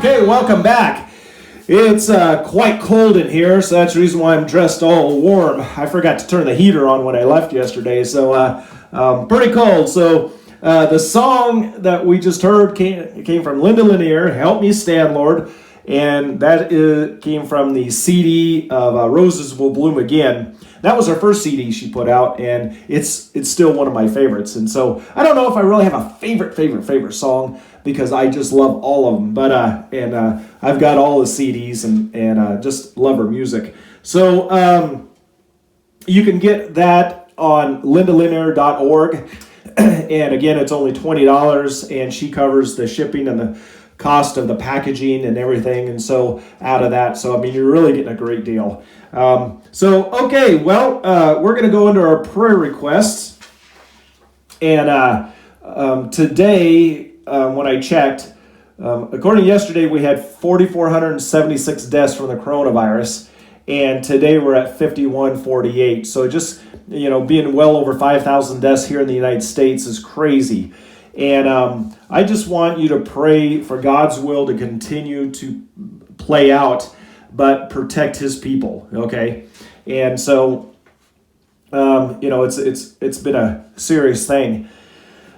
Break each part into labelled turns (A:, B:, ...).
A: Okay, welcome back. It's quite cold in here, so that's the reason why I'm dressed all warm. I forgot to turn the heater on when I left yesterday, so pretty cold. So the song that we just heard came from Linda Lanier, Help Me Stand, Lord, and that came from the CD of Roses Will Bloom Again. That was her first CD she put out, and it's still one of my favorites. And so I don't know if I really have a favorite song, because I just love all of them. But I've got all the CDs and just love her music. So you can get that on lindalinier.org. And again, it's only $20, and she covers the shipping and the cost of the packaging and everything. And so out of that, so I mean, you're really getting a great deal. Okay, well, we're going to go into our prayer requests. And today, when I checked, according to yesterday, we had 4,476 deaths from the coronavirus, and today we're at 5,148. So just, being well over 5,000 deaths here in the United States is crazy. And I just want you to pray for God's will to continue to play out, but protect His people, okay? And so, it's been a serious thing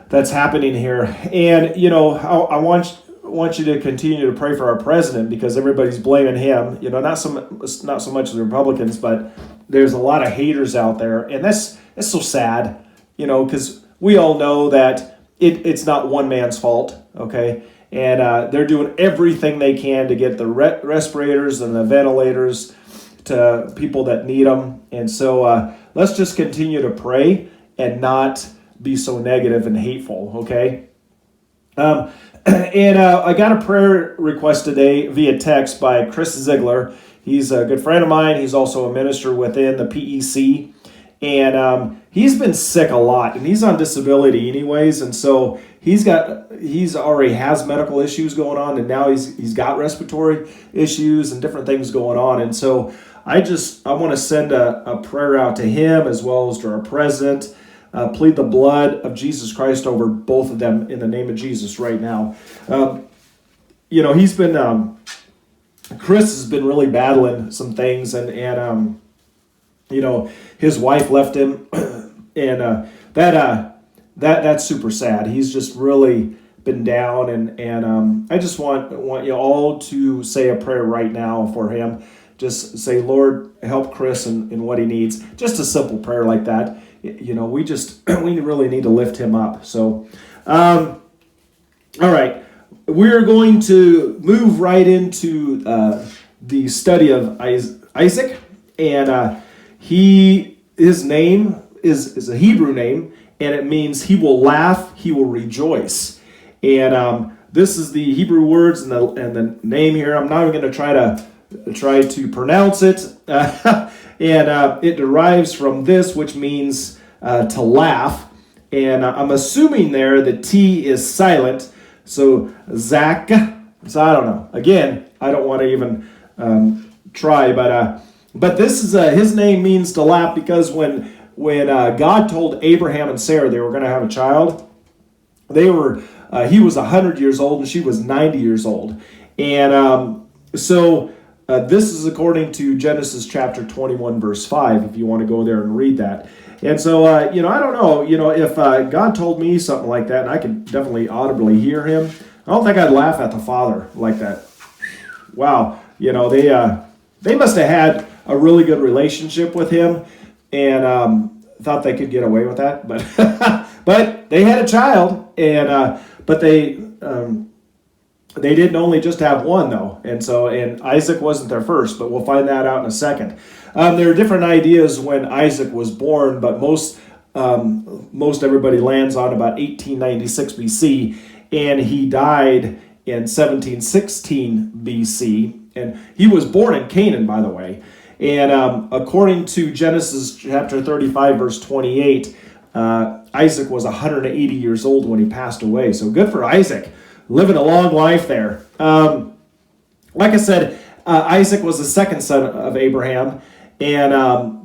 A: that's happening here. And, I want you to continue to pray for our president, because everybody's blaming him. Not so much the Republicans, but there's a lot of haters out there. And that's so sad, because we all know that it's not one man's fault, okay? And they're doing everything they can to get the respirators and the ventilators to people that need them. And so let's just continue to pray and not be so negative and hateful, okay? I got a prayer request today via text by Chris Ziegler. He's a good friend of mine. He's also a minister within the PEC. And he's been sick a lot, and he's on disability anyways. And so he's already has medical issues going on, and now he's got respiratory issues and different things going on. And so I want to send a prayer out to him as well as to our president. Plead the blood of Jesus Christ over both of them in the name of Jesus right now. He's been, Chris has been really battling some things, and his wife left him, and that's super sad. He's just really been down, and I just want you all to say a prayer right now for him. Just say, Lord, help Chris in what he needs. Just a simple prayer like that. We really need to lift him up. So, all right, we're going to move right into the study of Isaac, and his name is a Hebrew name, and it means he will laugh, he will rejoice. And this is the Hebrew words and the name here. I'm not even going to try to pronounce it. And it derives from this, which means to laugh. And I'm assuming there the T is silent. So Zach. So I don't know. Again, I don't want to even try, but this is his name means to laugh, because when God told Abraham and Sarah they were going to have a child, he was 100 years old and she was 90 years old. And so this is according to Genesis chapter 21, verse 5, if you want to go there and read that. And so, I don't know, if God told me something like that, and I could definitely audibly hear him, I don't think I'd laugh at the Father like that. Wow. They must have had a really good relationship with him, and thought they could get away with that. But they had a child, and but they didn't only just have one, though. And Isaac wasn't their first, but we'll find that out in a second. There are different ideas when Isaac was born, but most everybody lands on about 1896 BC, and he died in 1716 BC. And he was born in Canaan, by the way. And according to Genesis chapter 35, verse 28, Isaac was 180 years old when he passed away. So good for Isaac, living a long life there. Like I said, Isaac was the second son of Abraham, and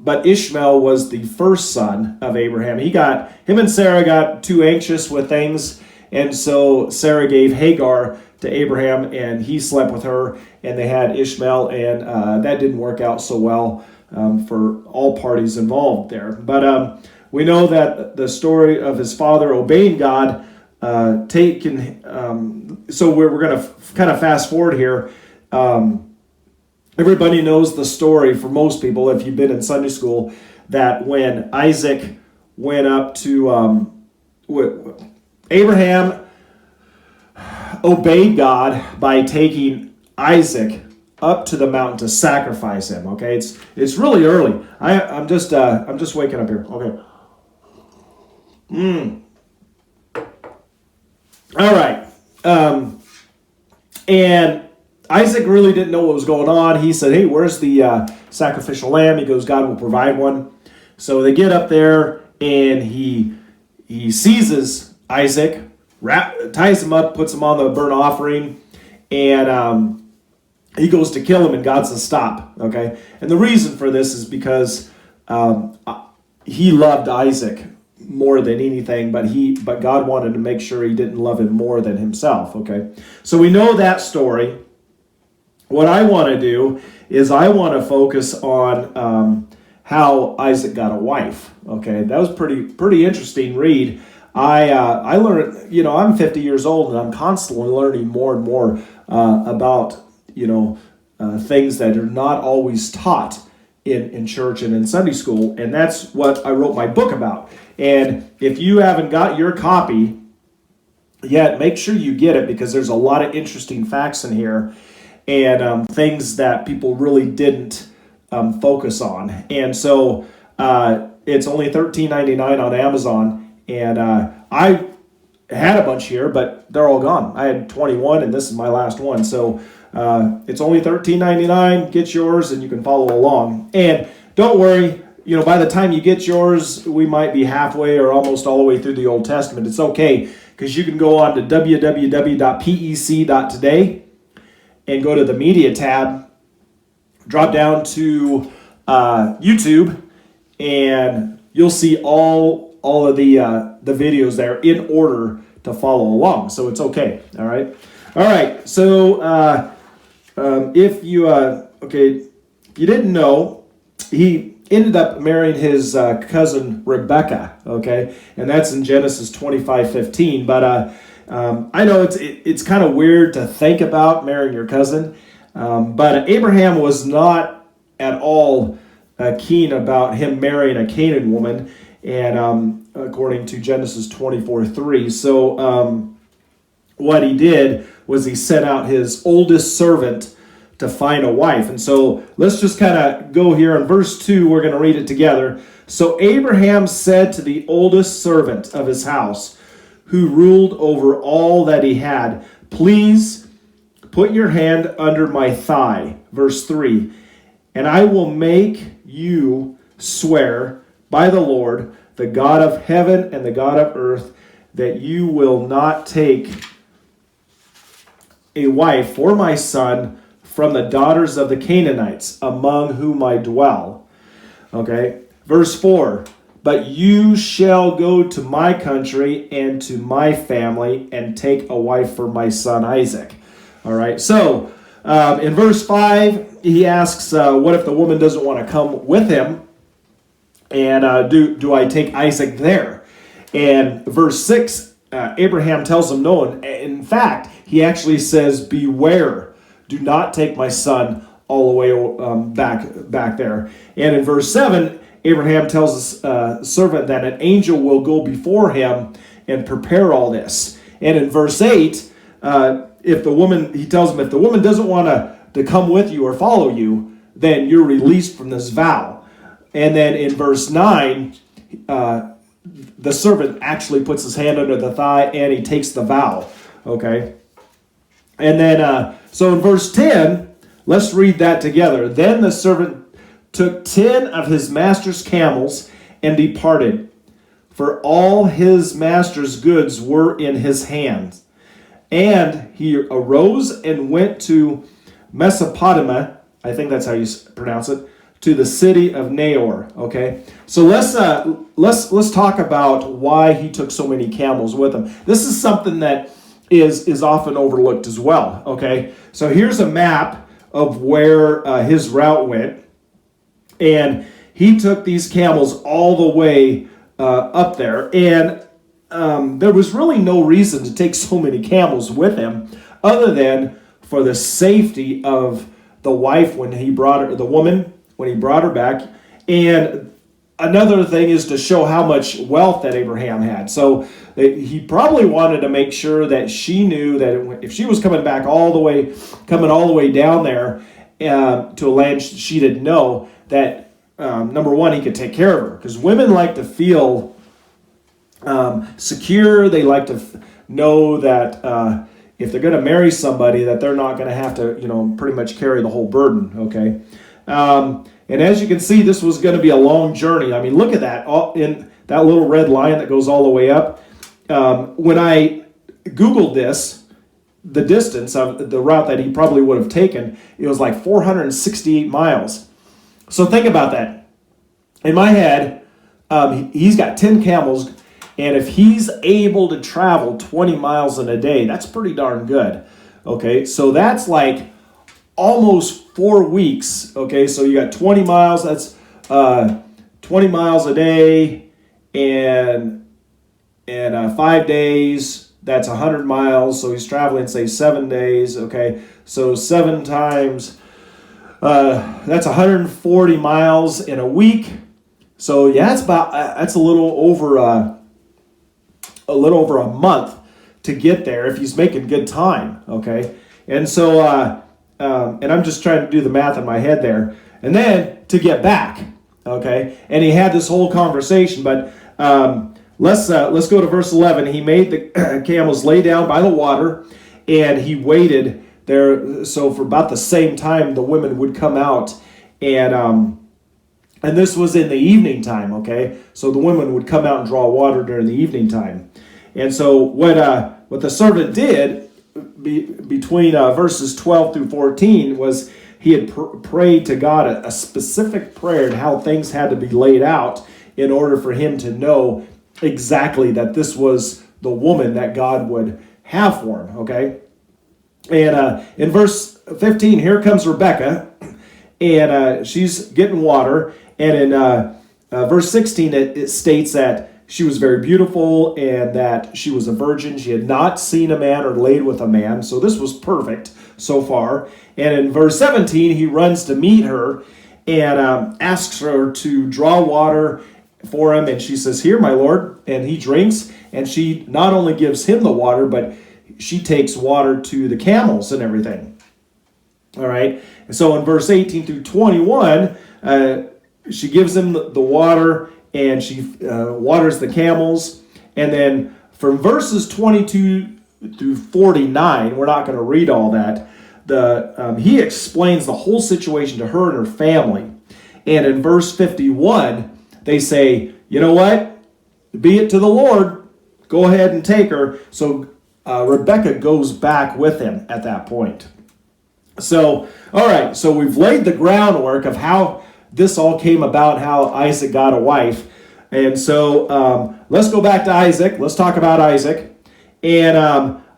A: but Ishmael was the first son of Abraham. Him and Sarah got too anxious with things, and so Sarah gave Hagar to Abraham, and he slept with her, and they had Ishmael, and that didn't work out so well for all parties involved there. But we know that the story of his father obeying God, so we're going to kind of fast forward here. Everybody knows the story, for most people, if you've been in Sunday school, that when Isaac went up to Abraham obeyed God by taking Isaac up to the mountain to sacrifice him. Okay, it's really early. I'm just waking up here. Okay. All right. And Isaac really didn't know what was going on. He said, "Hey, where's the sacrificial lamb?" He goes, "God will provide one." So they get up there, and he seizes Isaac, ties him up, puts him on the burnt offering, and he goes to kill him, and God says, "Stop." Okay, and the reason for this is because he loved Isaac more than anything, but God wanted to make sure he didn't love him more than himself. Okay, so we know that story. What I want to do is I want to focus on how Isaac got a wife. Okay, that was pretty interesting read. I learned, I'm 50 years old, and I'm constantly learning more and more about things that are not always taught in church and in Sunday school, and that's what I wrote my book about. And if you haven't got your copy yet, make sure you get it, because there's a lot of interesting facts in here and things that people really didn't focus on. And so it's only $13.99 on Amazon, and I had a bunch here, but they're all gone. I had 21, and this is my last one. So it's only $13.99. Get yours, and you can follow along. And don't worry, by the time you get yours, we might be halfway or almost all the way through the Old Testament. It's okay, because you can go on to www.pec.today and go to the media tab, drop down to YouTube, and you'll see all of the videos there in order to follow along. So it's okay. All right. So if you didn't know, he ended up marrying his cousin Rebekah. Okay, and that's in Genesis 25:15. But I know it's kind of weird to think about marrying your cousin, but Abraham was not at all keen about him marrying a Canaan woman, and according to Genesis 24:3. So what he did was he sent out his oldest servant to find a wife. And so let's just kind of go here in verse 2. We're going to read it together. So Abraham said to the oldest servant of his house, who ruled over all that he had, "Please put your hand under my thigh." Verse 3. "And I will make you swear by the Lord, the God of heaven and the God of earth, that you will not take a wife for my son from the daughters of the Canaanites, among whom I dwell." Okay. Verse 4. "But you shall go to my country and to my family and take a wife for my son Isaac." All right. So in verse 5, he asks, what if the woman doesn't want to come with him? And do I take Isaac there? And verse 6, Abraham tells him no. And in fact, he actually says, "Beware. Do not take my son all the way back there." And in verse 7, Abraham tells his servant that an angel will go before him and prepare all this. And in verse 8, he tells him, if the woman doesn't want to come with you or follow you, then you're released from this vow. And then in verse 9, the servant actually puts his hand under the thigh and he takes the vow. Okay? And then, so in verse 10, let's read that together. "Then the servant took 10 of his master's camels and departed, for all his master's goods were in his hands. And he arose and went to Mesopotamia," I think that's how you pronounce it, "to the city of Nahor." Okay, so let's talk about why he took so many camels with him. This is something that is often overlooked as well. Okay, so here's a map of where his route went, and he took these camels all the way up there, and there was really no reason to take so many camels with him, other than for the safety of the wife when he brought her, the woman when he brought her back, and another thing is to show how much wealth that Abraham had. So he probably wanted to make sure that she knew that if she was coming all the way down there to a land she didn't know, that number one, he could take care of her, because women like to feel secure. They like to know that if they're going to marry somebody, that they're not going to have to, pretty much carry the whole burden. Okay. And as you can see, this was going to be a long journey. I mean, look at that, in that little red line that goes all the way up. When I Googled this, the distance of the route that he probably would have taken, it was like 468 miles. So think about that. In my head, he's got 10 camels, and if he's able to travel 20 miles in a day, that's pretty darn good. Okay, so that's like almost 4 weeks. Okay, so you got 20 miles, that's 20 miles a day, and 5 days, that's 100 miles. So he's traveling, say, 7 days. Okay, so 7 times, that's 140 miles in a week. So yeah, that's a little over a month to get there if he's making good time. Okay, and so and I'm just trying to do the math in my head there, and then to get back. Okay, and he had this whole conversation, but let's go to verse 11. He made the camels lay down by the water, and he waited there. So for about the same time, the women would come out, and this was in the evening time. Okay, so the women would come out and draw water during the evening time. And so what the servant did between verses 12 through 14 was he had prayed to God a specific prayer and how things had to be laid out in order for him to know exactly that this was the woman that God would have for him. Okay, and in verse 15, here comes Rebekah, and she's getting water, and in verse 16 it states that she was very beautiful and that she was a virgin. She had not seen a man or laid with a man. So this was perfect so far. And in verse 17, he runs to meet her and asks her to draw water for him. And she says, "Here, my lord." And he drinks. And she not only gives him the water, but she takes water to the camels and everything. All right. And so in verse 18 through 21, she gives him the water, and she waters the camels. And then from verses 22 through 49, we're not going to read all that, he explains the whole situation to her and her family. And in verse 51, they say, "You know what? Be it to the Lord. Go ahead and take her." So Rebekah goes back with him at that point. So, all right, so we've laid the groundwork of how this all came about, how Isaac got a wife. And so let's go back to Isaac. Let's talk about Isaac. And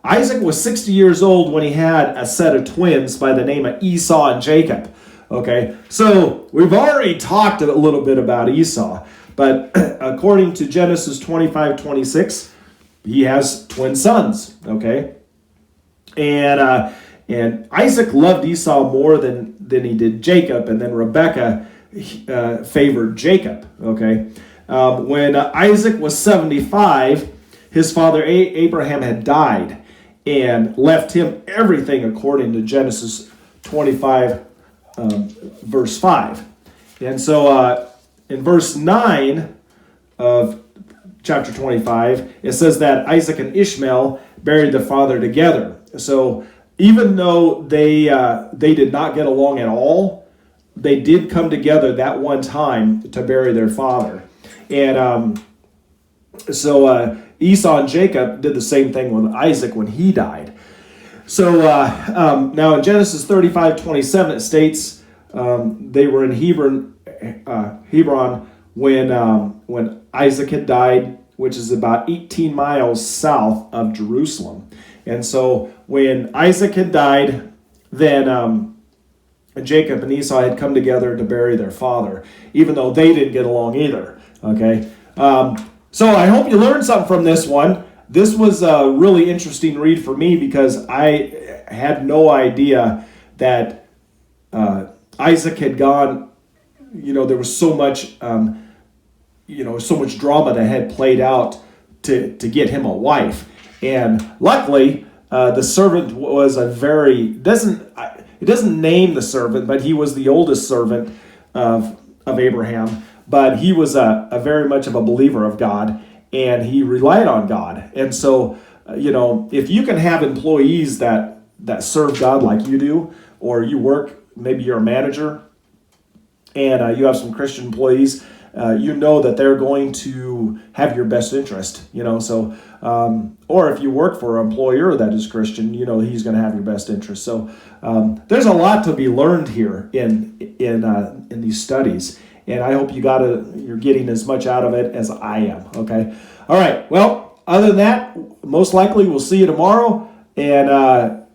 A: Isaac was 60 years old when he had a set of twins by the name of Esau and Jacob. Okay, so we've already talked a little bit about Esau, but according to Genesis 25:26, he has twin sons. Okay, and Isaac loved Esau more than he did Jacob, and then Rebekah favored Jacob. Okay, when Isaac was 75, his father Abraham had died and left him everything according to Genesis 25, verse 5. And so in verse 9 of chapter 25, it says that Isaac and Ishmael buried their father together. So even though they did not get along at all, they did come together that one time to bury their father. And so Esau and Jacob did the same thing with Isaac when he died. So now in Genesis 35:27, it states they were in Hebron when Isaac had died, which is about 18 miles south of Jerusalem. And so when Isaac had died, then Jacob and Esau had come together to bury their father, even though they didn't get along either. Okay, so I hope you learned something from this one. This was a really interesting read for me because I had no idea that Isaac had gone. There was so much, so much drama that had played out to get him a wife, and luckily the servant was it doesn't name the servant, but he was the oldest servant of Abraham. But he was a very much of a believer of God, and he relied on God. And so, if you can have employees that serve God like you do, or you work, maybe you're a manager, and you have some Christian employees, that they're going to have your best interest. So, or if you work for an employer that is Christian, he's going to have your best interest. So, there's a lot to be learned here in these studies. And I hope you're getting as much out of it as I am. Okay. All right. Well, other than that, most likely we'll see you tomorrow. And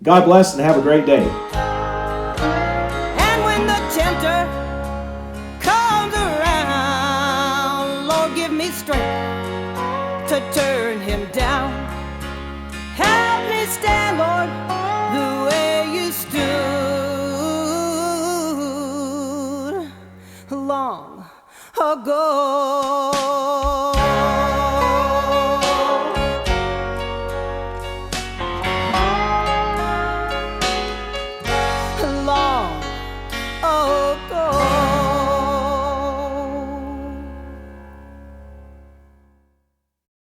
A: God bless and have a great day.
B: And when the tempter comes around, Lord, give me strength to turn him down. Help me stand, Lord, the way you stood long ago.